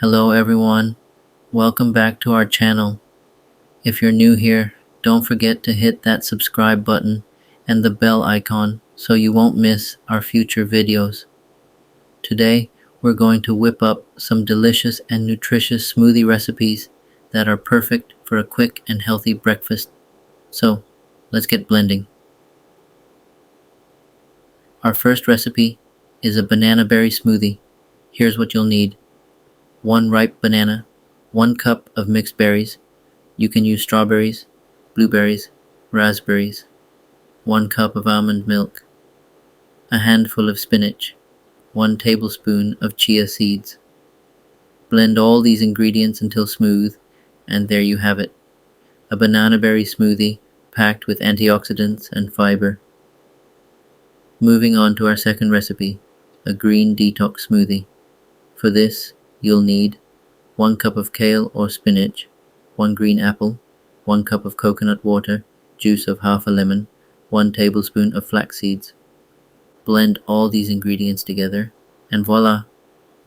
Hello everyone, welcome back to our channel. If you're new here, don't forget to hit that subscribe button and the bell icon so you won't miss our future videos. Today, we're going to whip up some delicious and nutritious smoothie recipes that are perfect for a quick and healthy breakfast. So, let's get blending. Our first recipe is a banana berry smoothie. Here's what you'll need. 1 ripe banana, 1 cup of mixed berries. You can use strawberries, blueberries, raspberries, 1 cup of almond milk, a handful of spinach, 1 tablespoon of chia seeds. Blend all these ingredients until smooth, and there you have it, a banana berry smoothie packed with antioxidants and fiber. Moving on to our second recipe, a green detox smoothie. For this, you'll need 1 cup of kale or spinach, 1 green apple, 1 cup of coconut water, juice of half a lemon, 1 tablespoon of flax seeds. Blend all these ingredients together, and voila,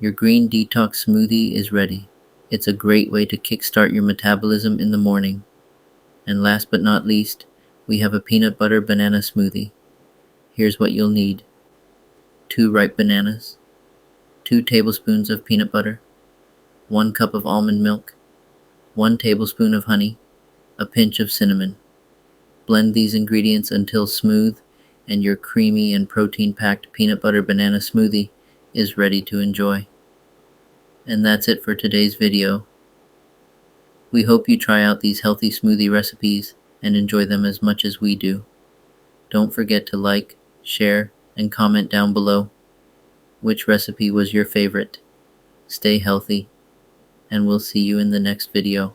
your green detox smoothie is ready. It's a great way to kickstart your metabolism in the morning. And last but not least, we have a peanut butter banana smoothie. Here's what you'll need. 2 ripe bananas, 2 tablespoons of peanut butter, 1 cup of almond milk, 1 tablespoon of honey, a pinch of cinnamon. Blend these ingredients until smooth, and your creamy and protein-packed peanut butter banana smoothie is ready to enjoy. And that's it for today's video. We hope you try out these healthy smoothie recipes and enjoy them as much as we do. Don't forget to like, share, and comment down below. Which recipe was your favorite? Stay healthy, and we'll see you in the next video.